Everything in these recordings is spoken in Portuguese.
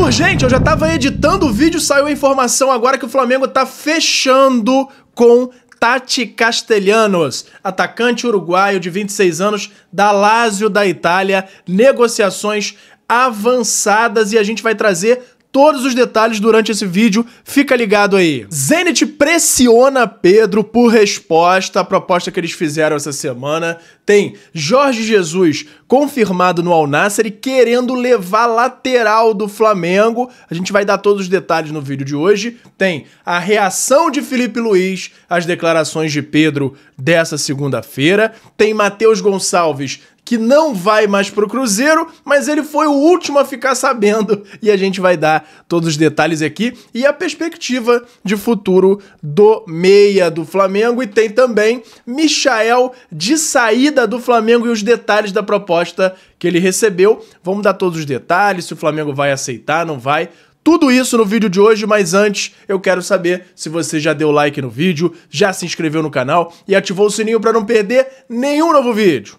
Gente, eu já tava editando o vídeo, saiu a informação agora que o Flamengo tá fechando com Tati Castellanos, atacante uruguaio de 26 anos da Lazio da Itália. Negociações avançadas e a gente vai trazer todos os detalhes durante esse vídeo, fica ligado aí. Zenit pressiona Pedro por resposta à proposta que eles fizeram essa semana. Tem Jorge Jesus confirmado no Al Nassr e querendo levar lateral do Flamengo. A gente vai dar todos os detalhes no vídeo de hoje. Tem a reação de Felipe Luiz às declarações de Pedro dessa segunda-feira. Tem Matheus Gonçalves, que não vai mais pro Cruzeiro, mas ele foi o último a ficar sabendo e a gente vai dar todos os detalhes aqui e a perspectiva de futuro do meia do Flamengo. E tem também Michael de saída do Flamengo e os detalhes da proposta que ele recebeu. Vamos dar todos os detalhes, se o Flamengo vai aceitar, não vai. Tudo isso no vídeo de hoje, mas antes eu quero saber se você já deu like no vídeo, já se inscreveu no canal e ativou o sininho para não perder nenhum novo vídeo.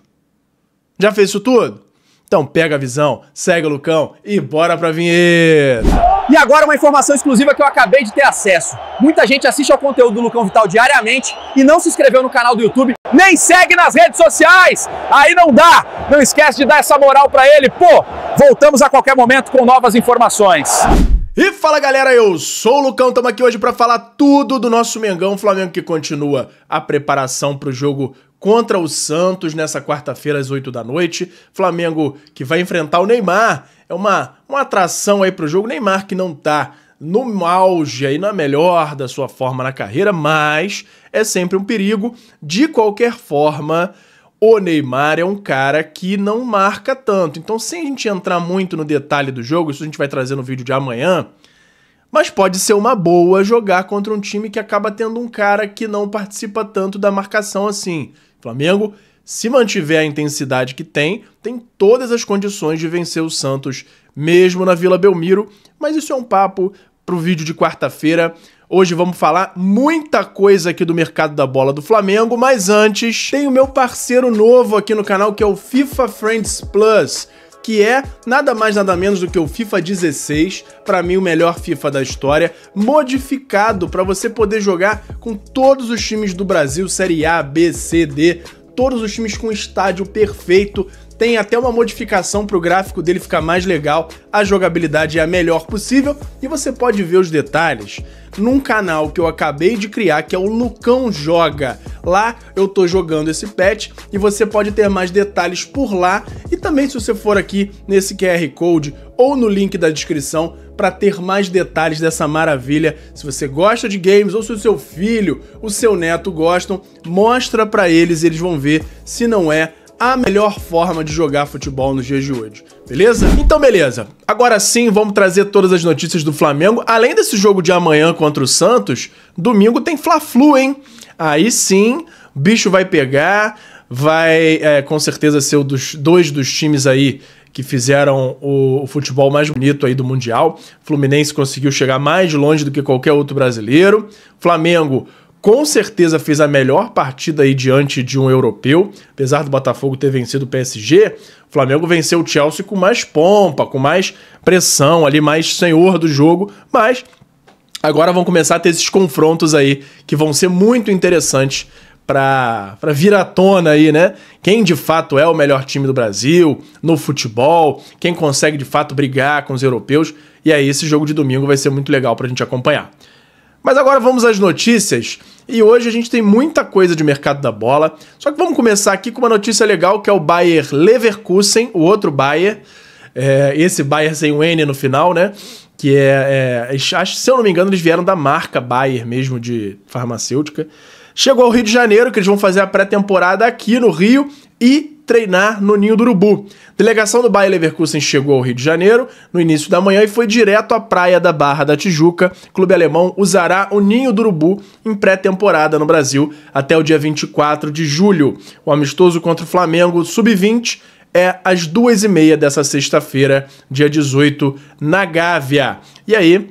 Já fez isso tudo? Então pega a visão, segue o Lucão e bora pra vinheta! E agora uma informação exclusiva que eu acabei de ter acesso. Muita gente assiste ao conteúdo do Lucão Vital diariamente e não se inscreveu no canal do YouTube, nem segue nas redes sociais! Aí não dá! Não esquece de dar essa moral pra ele, pô! Voltamos a qualquer momento com novas informações. E fala galera, eu sou o Lucão, estamos aqui hoje para falar tudo do nosso Mengão, Flamengo que continua a preparação para o jogo contra o Santos nessa quarta-feira às 8 da noite. Flamengo que vai enfrentar o Neymar, é uma atração aí pro jogo. Neymar que não tá no auge aí, na melhor da sua forma na carreira, mas é sempre um perigo. De qualquer forma, o Neymar é um cara que não marca tanto. Então, sem a gente entrar muito no detalhe do jogo, isso a gente vai trazer no vídeo de amanhã, mas pode ser uma boa jogar contra um time que acaba tendo um cara que não participa tanto da marcação assim. Flamengo, se mantiver a intensidade que tem todas as condições de vencer o Santos, mesmo na Vila Belmiro, mas isso é um papo pro vídeo de quarta-feira. Hoje vamos falar muita coisa aqui do mercado da bola do Flamengo, mas antes tem o meu parceiro novo aqui no canal, que é o FIFA Friends Plus, que é nada mais nada menos do que o FIFA 16, para mim o melhor FIFA da história, modificado para você poder jogar com todos os times do Brasil, Série A, B, C, D, todos os times com estádio perfeito. Tem até uma modificação para o gráfico dele ficar mais legal, a jogabilidade é a melhor possível e você pode ver os detalhes num canal que eu acabei de criar, que é o Lucão Joga. Lá eu tô jogando esse patch e você pode ter mais detalhes por lá e também se você for aqui nesse QR Code ou no link da descrição para ter mais detalhes dessa maravilha. Se você gosta de games ou se o seu filho, o seu neto gostam, mostra para eles, eles vão ver se não é a melhor forma de jogar futebol nos dias de hoje, beleza? Então beleza, agora sim vamos trazer todas as notícias do Flamengo. Além desse jogo de amanhã contra o Santos, domingo tem Fla-Flu, hein? Aí sim, o bicho vai pegar, vai com certeza ser dois dos times aí que fizeram o futebol mais bonito aí do Mundial. Fluminense conseguiu chegar mais longe do que qualquer outro brasileiro. Flamengo com certeza fez a melhor partida aí diante de um europeu. Apesar do Botafogo ter vencido o PSG, o Flamengo venceu o Chelsea com mais pompa, com mais pressão ali, mais senhor do jogo. Mas agora vão começar a ter esses confrontos aí que vão ser muito interessantes para vir à tona aí, né? Quem de fato é o melhor time do Brasil no futebol, quem consegue de fato brigar com os europeus. E aí esse jogo de domingo vai ser muito legal pra gente acompanhar. Mas agora vamos às notícias, e hoje a gente tem muita coisa de mercado da bola, só que vamos começar aqui com uma notícia legal, que é o Bayer Leverkusen, o outro Bayer, esse Bayer sem o N no final, né, que se eu não me engano, eles vieram da marca Bayer mesmo, de farmacêutica. Chegou ao Rio de Janeiro, que eles vão fazer a pré-temporada aqui no Rio e treinar no Ninho do Urubu. A delegação do Bayer Leverkusen chegou ao Rio de Janeiro no início da manhã e foi direto à praia da Barra da Tijuca. O clube alemão usará o Ninho do Urubu em pré-temporada no Brasil até o dia 24 de julho. O amistoso contra o Flamengo Sub-20 é às 2h30 dessa sexta-feira, dia 18, na Gávea. E aí,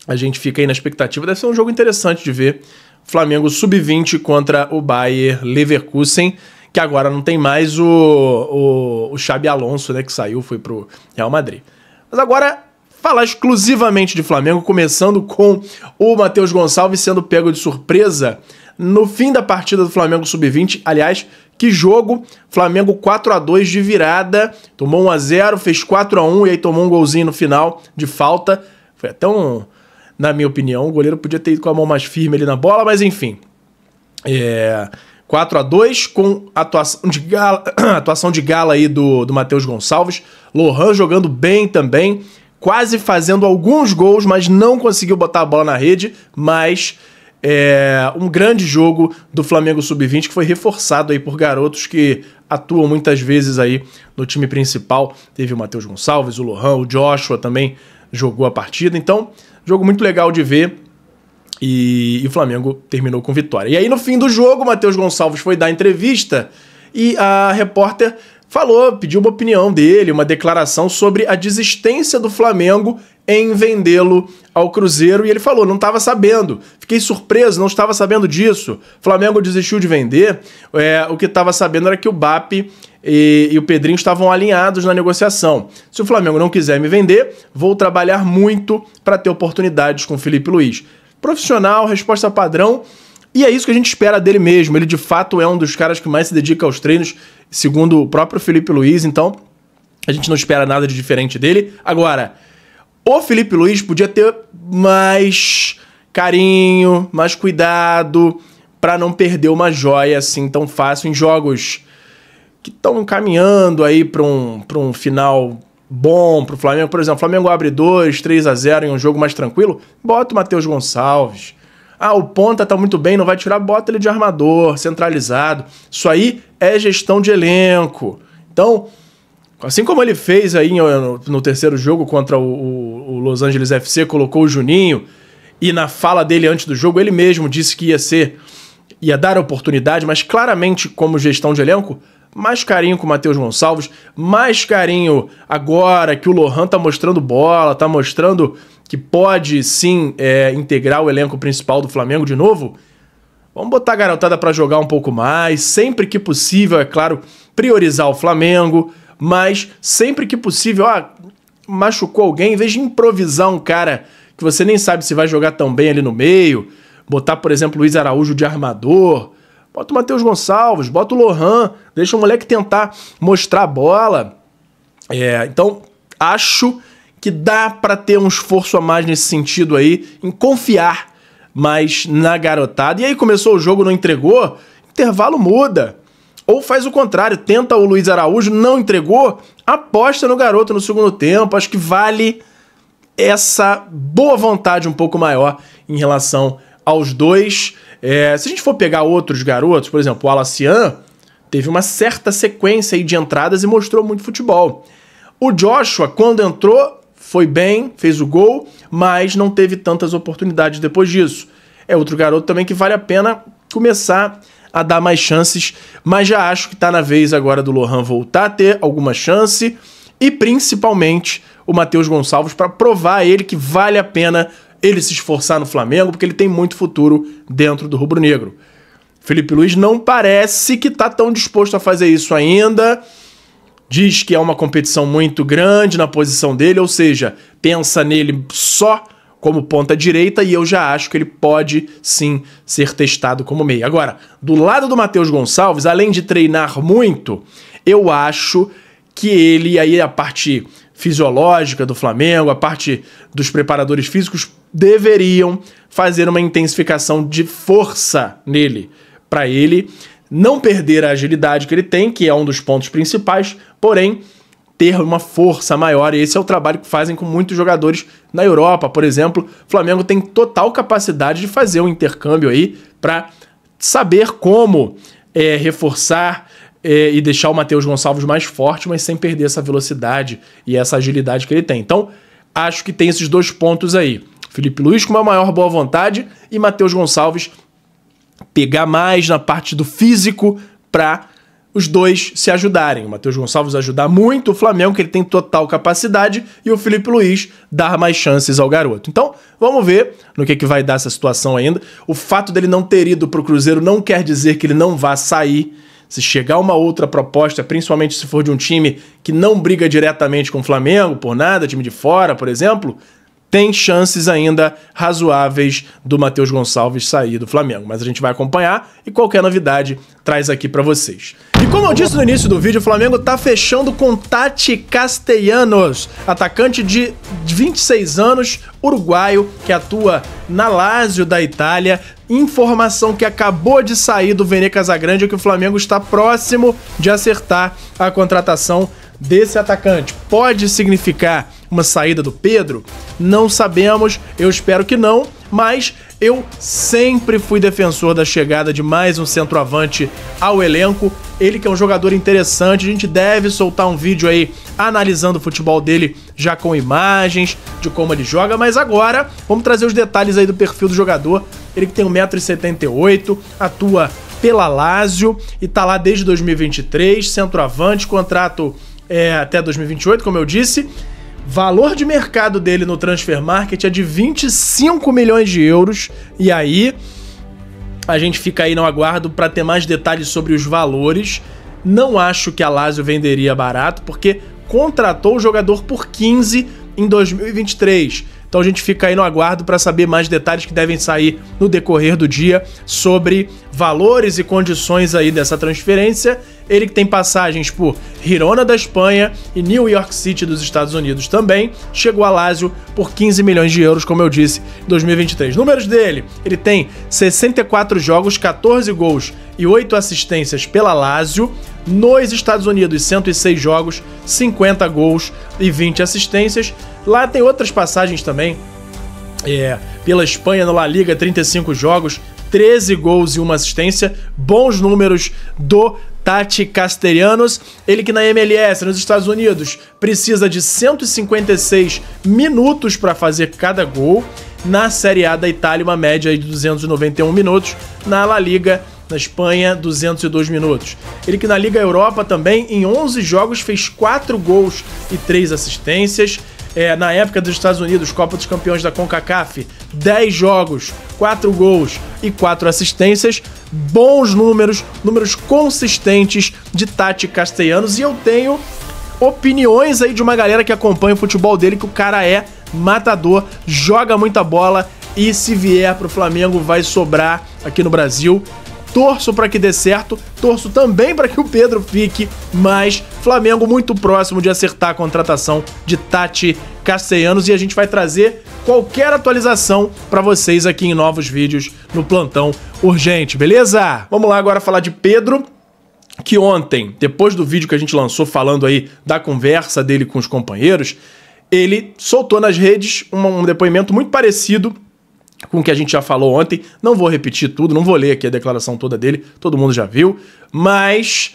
a gente fica aí na expectativa, deve ser um jogo interessante de ver. Flamengo Sub-20 contra o Bayer Leverkusen, que agora não tem mais o Xabi Alonso, né, que saiu, foi pro Real Madrid. Mas agora falar exclusivamente de Flamengo, começando com o Matheus Gonçalves sendo pego de surpresa no fim da partida do Flamengo Sub-20. Aliás, que jogo! Flamengo 4-2 de virada, tomou 1-0, fez 4-1 e aí tomou um golzinho no final de falta. Foi até na minha opinião, o goleiro podia ter ido com a mão mais firme ali na bola, mas enfim. 4-2 com atuação de gala aí do Matheus Gonçalves. Lohan jogando bem também, quase fazendo alguns gols, mas não conseguiu botar a bola na rede. Mas um grande jogo do Flamengo Sub-20 que foi reforçado aí por garotos que atuam muitas vezes aí no time principal. Teve o Matheus Gonçalves, o Lohan, o Joshua também jogou a partida. Então, jogo muito legal de ver. E o Flamengo terminou com vitória. E aí no fim do jogo, o Matheus Gonçalves foi dar entrevista e a repórter pediu uma opinião dele, uma declaração sobre a desistência do Flamengo em vendê-lo ao Cruzeiro. E ele falou, não estava sabendo, fiquei surpreso, não estava sabendo disso. O Flamengo desistiu de vender, o que estava sabendo era que o BAP e o Pedrinho estavam alinhados na negociação. Se o Flamengo não quiser me vender, vou trabalhar muito para ter oportunidades com o Felipe Luiz. Profissional, resposta padrão, e é isso que a gente espera dele mesmo. Ele de fato é um dos caras que mais se dedica aos treinos, segundo o próprio Felipe Luiz, então a gente não espera nada de diferente dele. Agora, o Felipe Luiz podia ter mais carinho, mais cuidado para não perder uma joia assim tão fácil em jogos que estão caminhando aí para um final bom pro Flamengo. Por exemplo, o Flamengo abre 3-0 em um jogo mais tranquilo, bota o Matheus Gonçalves. O ponta tá muito bem, não vai tirar, bota ele de armador, centralizado. Isso aí é gestão de elenco. Então, assim como ele fez aí no terceiro jogo contra o Los Angeles FC, colocou o Juninho, e na fala dele antes do jogo, ele mesmo disse que ia dar a oportunidade, mas claramente como gestão de elenco, mais carinho com o Matheus Gonçalves, mais carinho agora que o Lohan tá mostrando bola, tá mostrando que pode sim integrar o elenco principal do Flamengo de novo. Vamos botar a garotada para jogar um pouco mais, sempre que possível, é claro, priorizar o Flamengo, mas sempre que possível, machucou alguém, em vez de improvisar um cara que você nem sabe se vai jogar tão bem ali no meio, botar, por exemplo, Luiz Araújo de armador, bota o Matheus Gonçalves, bota o Lohan, deixa o moleque tentar mostrar a bola. Então, acho que dá para ter um esforço a mais nesse sentido aí, em confiar mais na garotada. E aí começou o jogo, não entregou, intervalo muda. Ou faz o contrário, tenta o Luiz Araújo, não entregou, aposta no garoto no segundo tempo. Acho que vale essa boa vontade um pouco maior em relação aos dois. Se a gente for pegar outros garotos, por exemplo, o Alacian teve uma certa sequência aí de entradas e mostrou muito futebol. O Joshua, quando entrou, foi bem, fez o gol, mas não teve tantas oportunidades depois disso. É outro garoto também que vale a pena começar a dar mais chances, mas já acho que está na vez agora do Lohan voltar a ter alguma chance e principalmente o Matheus Gonçalves para provar a ele que vale a pena ele se esforçar no Flamengo, porque ele tem muito futuro dentro do rubro-negro. Felipe Luiz não parece que está tão disposto a fazer isso ainda. Diz que é uma competição muito grande na posição dele, ou seja, pensa nele só como ponta direita e eu já acho que ele pode sim ser testado como meia. Agora, do lado do Matheus Gonçalves, além de treinar muito, eu acho que ele, aí a parte fisiológica do Flamengo, a parte dos preparadores físicos, deveriam fazer uma intensificação de força nele, para ele não perder a agilidade que ele tem, que é um dos pontos principais, porém ter uma força maior, e esse é o trabalho que fazem com muitos jogadores na Europa, por exemplo. O Flamengo tem total capacidade de fazer um intercâmbio aí para saber como reforçar e deixar o Matheus Gonçalves mais forte, mas sem perder essa velocidade e essa agilidade que ele tem. Então, acho que tem esses dois pontos aí. Felipe Luiz com uma maior boa vontade e Matheus Gonçalves pegar mais na parte do físico para os dois se ajudarem. O Matheus Gonçalves ajudar muito o Flamengo, que ele tem total capacidade, e o Felipe Luiz dar mais chances ao garoto. Então, vamos ver no que vai dar essa situação ainda. O fato dele não ter ido para o Cruzeiro não quer dizer que ele não vá sair. Se chegar uma outra proposta, principalmente se for de um time que não briga diretamente com o Flamengo por nada, time de fora, por exemplo, tem chances ainda razoáveis do Matheus Gonçalves sair do Flamengo. Mas a gente vai acompanhar e qualquer novidade traz aqui pra vocês. E como eu disse no início do vídeo, o Flamengo tá fechando com Tati Castellanos, atacante de 26 anos, uruguaio, que atua na Lazio da Itália. Informação que acabou de sair do Vene Casagrande é que o Flamengo está próximo de acertar a contratação desse atacante. Pode significar uma saída do Pedro? Não sabemos, eu espero que não, mas eu sempre fui defensor da chegada de mais um centroavante ao elenco. Ele que é um jogador interessante, a gente deve soltar um vídeo aí analisando o futebol dele já com imagens de como ele joga, mas agora vamos trazer os detalhes aí do perfil do jogador. Ele que tem 1,78 m, atua pela Lazio e tá lá desde 2023, centroavante, contrato até 2028, como eu disse. Valor de mercado dele no Transfermarkt é de 25 milhões de euros. E aí, a gente fica aí no aguardo para ter mais detalhes sobre os valores. Não acho que a Lazio venderia barato, porque contratou o jogador por 15 em 2023. Então a gente fica aí no aguardo para saber mais detalhes que devem sair no decorrer do dia sobre valores e condições aí dessa transferência. Ele que tem passagens por Girona da Espanha e New York City dos Estados Unidos também, chegou a Lazio por 15 milhões de euros, como eu disse, em 2023. Números dele: ele tem 64 jogos, 14 gols e 8 assistências pela Lazio. Nos Estados Unidos, 106 jogos, 50 gols e 20 assistências. Lá tem outras passagens também. Pela Espanha, no La Liga, 35 jogos, 13 gols e 1 assistência. Bons números do Tati Castellanos. Ele que na MLS, nos Estados Unidos, precisa de 156 minutos para fazer cada gol. Na Série A da Itália, uma média de 291 minutos. Na La Liga, na Espanha, 202 minutos. Ele que na Liga Europa também, em 11 jogos, fez 4 gols e 3 assistências. Na época dos Estados Unidos, Copa dos Campeões da CONCACAF, 10 jogos, 4 gols e 4 assistências. Bons números, números consistentes de Tati Castellanos. E eu tenho opiniões aí de uma galera que acompanha o futebol dele, que o cara é matador, joga muita bola e se vier pro Flamengo vai sobrar aqui no Brasil. Torço para que dê certo, torço também para que o Pedro fique, mas Flamengo muito próximo de acertar a contratação de Tati Castellanos e a gente vai trazer qualquer atualização para vocês aqui em novos vídeos no Plantão Urgente, beleza? Vamos lá agora falar de Pedro, que ontem, depois do vídeo que a gente lançou falando aí da conversa dele com os companheiros, ele soltou nas redes um depoimento muito parecido com o que a gente já falou ontem. Não vou repetir tudo, não vou ler aqui a declaração toda dele, todo mundo já viu, mas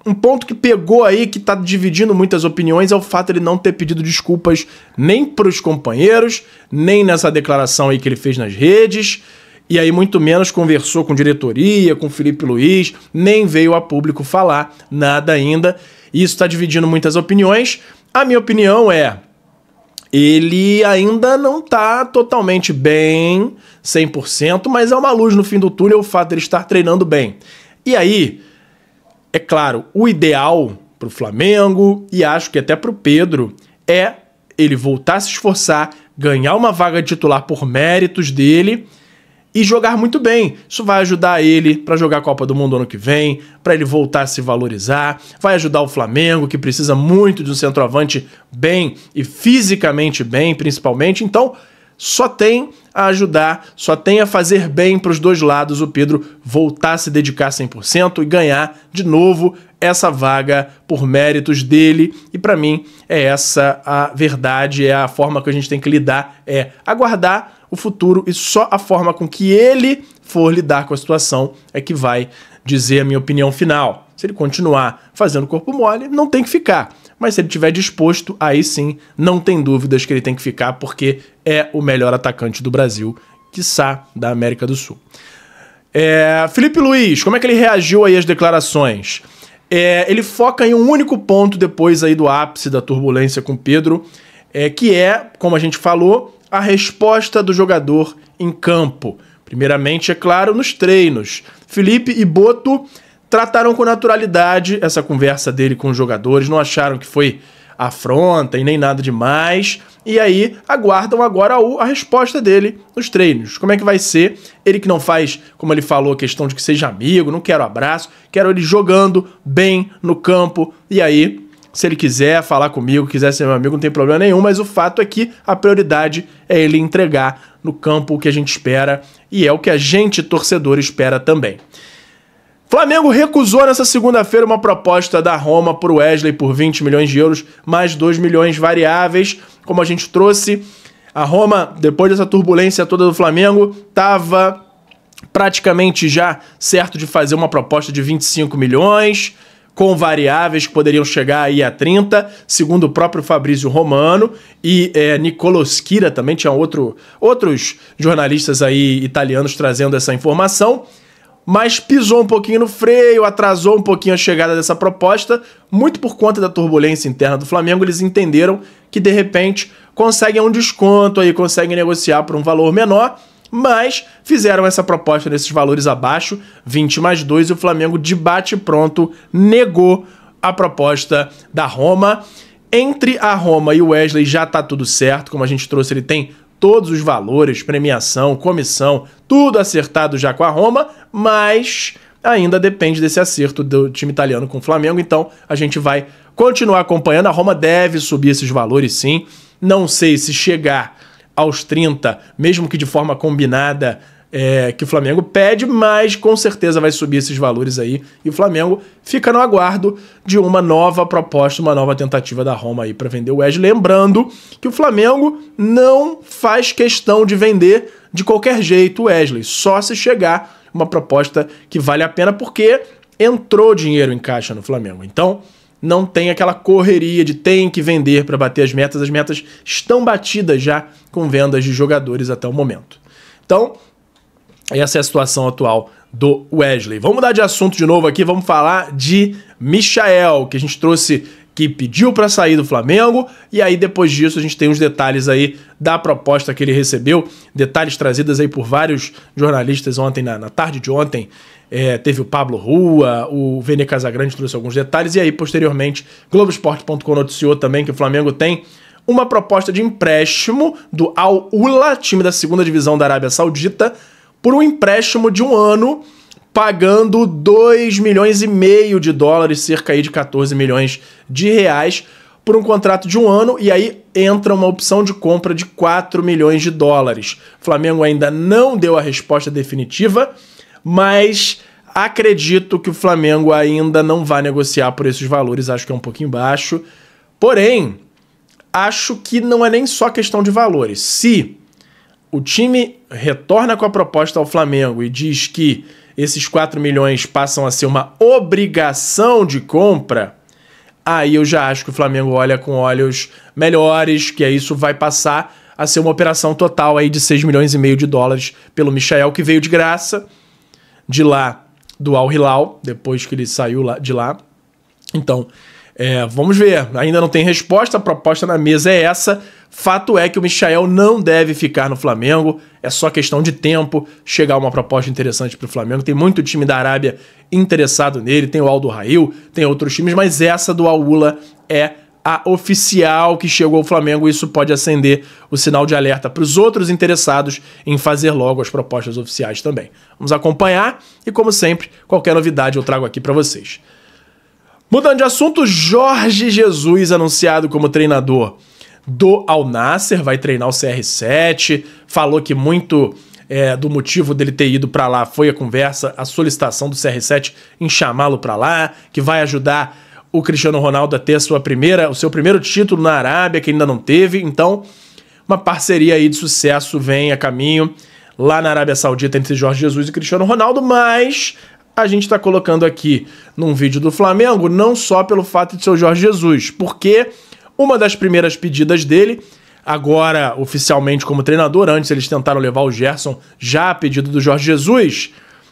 um ponto que pegou aí, que tá dividindo muitas opiniões, é o fato de ele não ter pedido desculpas nem pros companheiros, nem nessa declaração aí que ele fez nas redes, e aí muito menos conversou com diretoria, com Felipe Luiz, nem veio a público falar nada ainda. Isso tá dividindo muitas opiniões. A minha opinião é: ele ainda não tá totalmente bem, 100%, mas é uma luz no fim do túnel o fato de ele estar treinando bem. E aí, é claro, o ideal pro Flamengo, e acho que até pro Pedro, é ele voltar a se esforçar, ganhar uma vaga de titular por méritos dele e jogar muito bem. Isso vai ajudar ele para jogar a Copa do Mundo ano que vem, para ele voltar a se valorizar, vai ajudar o Flamengo, que precisa muito de um centroavante bem e fisicamente bem, principalmente. Então, só tem a ajudar, só tem a fazer bem para os dois lados o Pedro voltar a se dedicar 100% e ganhar de novo essa vaga por méritos dele. E para mim é essa a verdade, é a forma que a gente tem que lidar, é aguardar o futuro, e só a forma com que ele for lidar com a situação é que vai dizer a minha opinião final. Se ele continuar fazendo corpo mole, não tem que ficar. Mas se ele estiver disposto, aí sim, não tem dúvidas que ele tem que ficar, porque é o melhor atacante do Brasil, quiçá da América do Sul. Felipe Luiz, como é que ele reagiu aí às declarações? Ele foca em um único ponto depois aí do ápice da turbulência com Pedro, que é, como a gente falou, a resposta do jogador em campo. Primeiramente, é claro, nos treinos. Felipe e Boto trataram com naturalidade essa conversa dele com os jogadores, não acharam que foi afronta e nem nada demais, e aí aguardam agora a resposta dele nos treinos. Como é que vai ser? Ele que não faz, como ele falou, questão de que seja amigo, não quero abraço, quero ele jogando bem no campo, e aí, se ele quiser falar comigo, quiser ser meu amigo, não tem problema nenhum, mas o fato é que a prioridade é ele entregar no campo o que a gente espera, e é o que a gente, torcedor, espera também. Flamengo recusou nessa segunda-feira uma proposta da Roma por Wesley por 20 milhões de euros, mais 2 milhões variáveis. Como a gente trouxe, a Roma, depois dessa turbulência toda do Flamengo, estava praticamente já certo de fazer uma proposta de 25 milhões, com variáveis que poderiam chegar aí a 30, segundo o próprio Fabrício Romano, e Nicolo Schira também, tinha outros jornalistas aí italianos trazendo essa informação, mas pisou um pouquinho no freio, atrasou um pouquinho a chegada dessa proposta, muito por conta da turbulência interna do Flamengo. Eles entenderam que, de repente, conseguem um desconto aí, conseguem negociar por um valor menor, mas fizeram essa proposta nesses valores abaixo, 20 mais 2, e o Flamengo, de bate-pronto, negou a proposta da Roma. Entre a Roma e o Wesley já tá tudo certo, como a gente trouxe, ele tem todos os valores, premiação, comissão, tudo acertado já com a Roma, mas ainda depende desse acerto do time italiano com o Flamengo, então a gente vai continuar acompanhando. A Roma deve subir esses valores sim, não sei se chegar aos 30, mesmo que de forma combinada, que o Flamengo pede, mas com certeza vai subir esses valores aí, e o Flamengo fica no aguardo de uma nova proposta, uma nova tentativa da Roma aí para vender o Wesley. Lembrando que o Flamengo não faz questão de vender de qualquer jeito o Wesley, só se chegar uma proposta que vale a pena, porque entrou dinheiro em caixa no Flamengo, então não tem aquela correria de tem que vender para bater as metas estão batidas já com vendas de jogadores até o momento. Então, essa é a situação atual do Wesley. Vamos mudar de assunto de novo aqui, vamos falar de Michael, que a gente trouxe, que pediu para sair do Flamengo, e aí depois disso a gente tem os detalhes aí da proposta que ele recebeu, detalhes trazidos aí por vários jornalistas ontem, na tarde de ontem. Teve o Pablo Rua, o Vene Casagrande trouxe alguns detalhes, e aí posteriormente Globoesporte.com noticiou também que o Flamengo tem uma proposta de empréstimo do Al-Ula, time da segunda divisão da Arábia Saudita, por um empréstimo de um ano, pagando 2,5 milhões de dólares, cerca aí de 14 milhões de reais, por um contrato de um ano, e aí entra uma opção de compra de 4 milhões de dólares. O Flamengo ainda não deu a resposta definitiva, mas acredito que o Flamengo ainda não vai negociar por esses valores, acho que é um pouquinho baixo. Porém, acho que não é nem só questão de valores. Se o time retorna com a proposta ao Flamengo e diz que esses 4 milhões passam a ser uma obrigação de compra, aí eu já acho que o Flamengo olha com olhos melhores, que isso vai passar a ser uma operação total aí de 6,5 milhões de dólares pelo Michael, que veio de graça de lá do Al Hilal, depois que ele saiu de lá. Então, vamos ver. Ainda não tem resposta, a proposta na mesa é essa. Fato é que o Michael não deve ficar no Flamengo, é só questão de tempo chegar uma proposta interessante para o Flamengo. Tem muito time da Arábia interessado nele, tem o Al Duhail, tem outros times, mas essa do Al-Ula é a oficial que chegou ao Flamengo, e isso pode acender o sinal de alerta para os outros interessados em fazer logo as propostas oficiais também. Vamos acompanhar e, como sempre, qualquer novidade eu trago aqui para vocês. Mudando de assunto, Jorge Jesus anunciado como treinador do Al Nassr, vai treinar o CR7, falou que muito do motivo dele ter ido para lá foi a conversa, a solicitação do CR7 em chamá-lo para lá, que vai ajudar o Cristiano Ronaldo a ter o seu primeiro título na Arábia, que ainda não teve. Então, uma parceria aí de sucesso vem a caminho lá na Arábia Saudita entre Jorge Jesus e Cristiano Ronaldo, mas a gente está colocando aqui num vídeo do Flamengo não só pelo fato de ser o Jorge Jesus, porque uma das primeiras pedidas dele, agora oficialmente como treinador, antes eles tentaram levar o Gerson já a pedido do Jorge Jesus,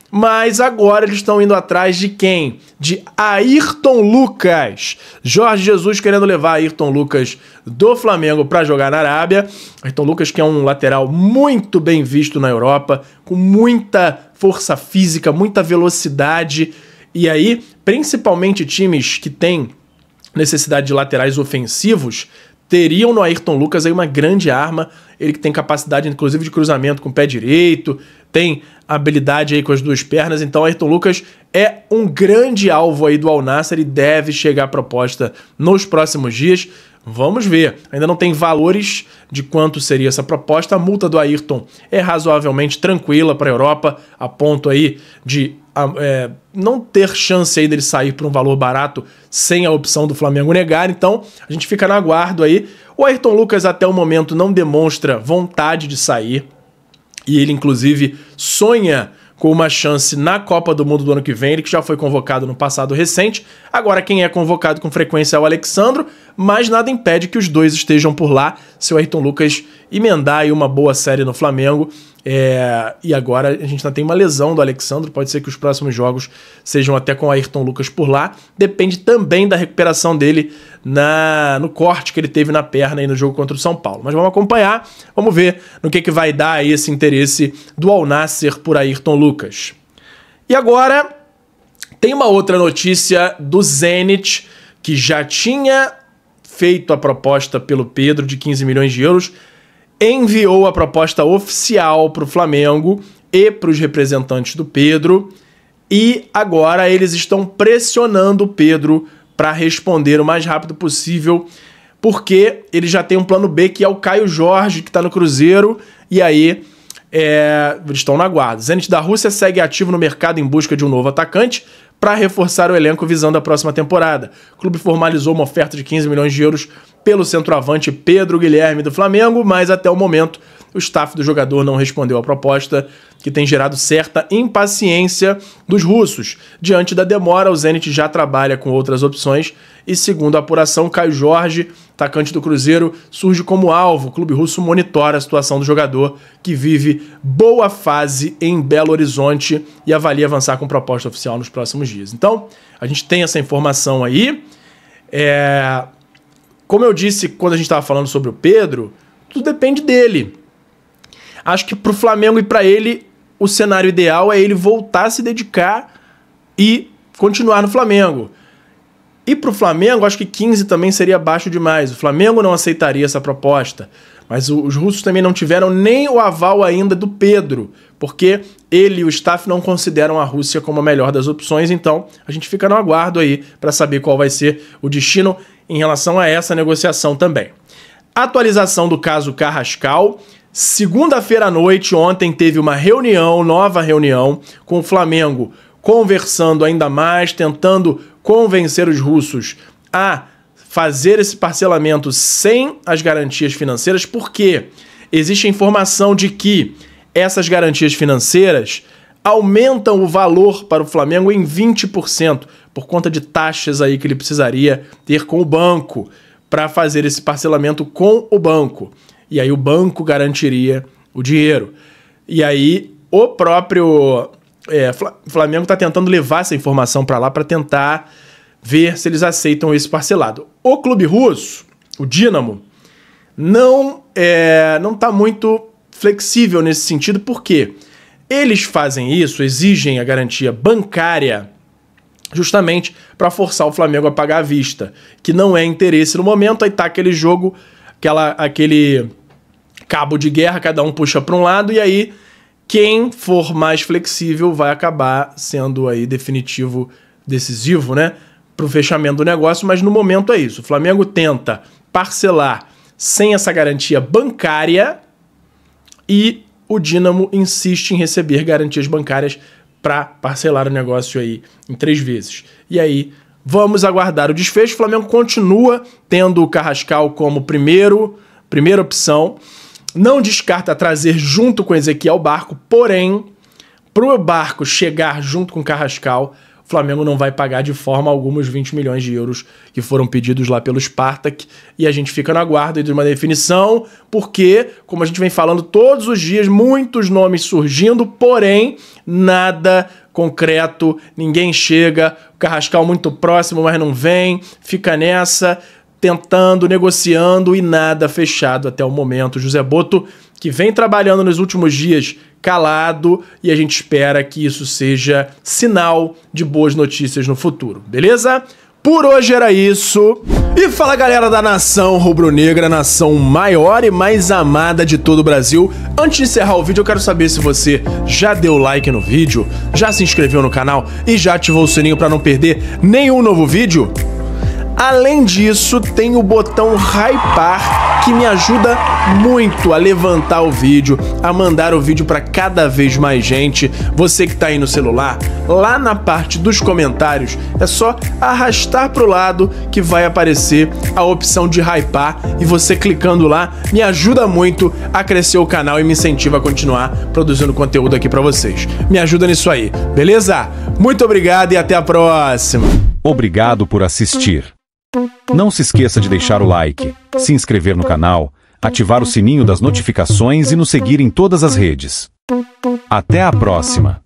mas agora eles estão indo atrás de quem? De Ayrton Lucas. Jorge Jesus querendo levar Ayrton Lucas do Flamengo para jogar na Arábia. Ayrton Lucas, que é um lateral muito bem visto na Europa, com muita força física, muita velocidade. E aí, principalmente times que têm necessidade de laterais ofensivos, teriam no Ayrton Lucas aí uma grande arma. Ele que tem capacidade, inclusive, de cruzamento com o pé direito, tem habilidade aí com as duas pernas. Então, Ayrton Lucas é um grande alvo aí do Al Nassr e deve chegar a proposta nos próximos dias. Vamos ver. Ainda não tem valores de quanto seria essa proposta. A multa do Ayrton é razoavelmente tranquila para a Europa, a ponto aí de não ter chance aí dele sair por um valor barato sem a opção do Flamengo negar. Então, a gente fica no aguardo aí. O Ayrton Lucas até o momento não demonstra vontade de sair. E ele, inclusive, sonha com uma chance na Copa do Mundo do ano que vem. Ele que já foi convocado no passado recente. Agora quem é convocado com frequência é o Alexandro, mas nada impede que os dois estejam por lá, se o Ayrton Lucas emendar aí uma boa série no Flamengo. E agora a gente ainda tem uma lesão do Alexandro, pode ser que os próximos jogos sejam até com o Ayrton Lucas por lá. Depende também da recuperação dele no corte que ele teve na perna aí no jogo contra o São Paulo. Mas vamos acompanhar, vamos ver no que vai dar aí esse interesse do Al Nassr por Ayrton Lucas. E agora tem uma outra notícia do Zenit, que já tinha feito a proposta pelo Pedro de 15 milhões de euros, enviou a proposta oficial para o Flamengo e para os representantes do Pedro, e agora eles estão pressionando o Pedro para responder o mais rápido possível, porque ele já tem um plano B, que é o Caio Jorge, que está no Cruzeiro, e aí eles estão na guarda. O Zenit da Rússia segue ativo no mercado em busca de um novo atacante para reforçar o elenco visando a próxima temporada. O clube formalizou uma oferta de 15 milhões de euros pelo centroavante Pedro Guilherme do Flamengo, mas até o momento o staff do jogador não respondeu à proposta, que tem gerado certa impaciência dos russos. Diante da demora, o Zenit já trabalha com outras opções e, segundo a apuração, Caio Jorge, atacante do Cruzeiro, surge como alvo. O clube russo monitora a situação do jogador, que vive boa fase em Belo Horizonte e avalia avançar com proposta oficial nos próximos dias. Então, a gente tem essa informação aí. Como eu disse quando a gente estava falando sobre o Pedro, tudo depende dele. Acho que para o Flamengo e para ele, o cenário ideal é ele voltar a se dedicar e continuar no Flamengo. E para o Flamengo, acho que 15 também seria baixo demais. O Flamengo não aceitaria essa proposta. Mas os russos também não tiveram nem o aval ainda do Pedro, porque ele e o staff não consideram a Rússia como a melhor das opções. Então, a gente fica no aguardo aí para saber qual vai ser o destino em relação a essa negociação também. Atualização do caso Carrascal. Segunda-feira à noite, ontem, teve uma nova reunião com o Flamengo, conversando ainda mais, tentando convencer os russos a fazer esse parcelamento sem as garantias financeiras, porque existe a informação de que essas garantias financeiras aumentam o valor para o Flamengo em 20%, por conta de taxas aí que ele precisaria ter com o banco para fazer esse parcelamento com o banco. E aí o banco garantiria o dinheiro. E aí o próprio Flamengo está tentando levar essa informação para lá para tentar ver se eles aceitam esse parcelado. O clube russo, o Dinamo, não está muito flexível nesse sentido, porque eles fazem isso, exigem a garantia bancária justamente para forçar o Flamengo a pagar à vista, que não é interesse no momento. Aí tá aquele jogo, aquele cabo de guerra, cada um puxa para um lado, e aí quem for mais flexível vai acabar sendo aí decisivo, né, para o fechamento do negócio. Mas no momento é isso. O Flamengo tenta parcelar sem essa garantia bancária e o Dinamo insiste em receber garantias bancárias para parcelar o negócio aí em 3 vezes. E aí vamos aguardar o desfecho. O Flamengo continua tendo o Carrascal como primeira opção. Não descarta trazer junto com Ezequiel Barco, porém, para o Barco chegar junto com o Carrascal, o Flamengo não vai pagar de forma alguma os 20 milhões de euros que foram pedidos lá pelo Spartak, e a gente fica na guarda de uma definição, porque, como a gente vem falando todos os dias, muitos nomes surgindo, porém, nada concreto, ninguém chega, o Carrascal muito próximo, mas não vem, fica nessa, tentando, negociando e nada fechado até o momento. José Botto, que vem trabalhando nos últimos dias calado, e a gente espera que isso seja sinal de boas notícias no futuro, beleza? Por hoje era isso. E fala, galera da nação rubro-negra, nação maior e mais amada de todo o Brasil. Antes de encerrar o vídeo, eu quero saber se você já deu like no vídeo, já se inscreveu no canal e já ativou o sininho para não perder nenhum novo vídeo. Além disso, tem o botão hypar, que me ajuda muito a levantar o vídeo, a mandar o vídeo para cada vez mais gente. Você que tá aí no celular, lá na parte dos comentários, é só arrastar pro lado que vai aparecer a opção de hypar, e você clicando lá me ajuda muito a crescer o canal e me incentiva a continuar produzindo conteúdo aqui para vocês. Me ajuda nisso aí, beleza? Muito obrigado e até a próxima. Obrigado por assistir. Não se esqueça de deixar o like, se inscrever no canal, ativar o sininho das notificações e nos seguir em todas as redes. Até a próxima!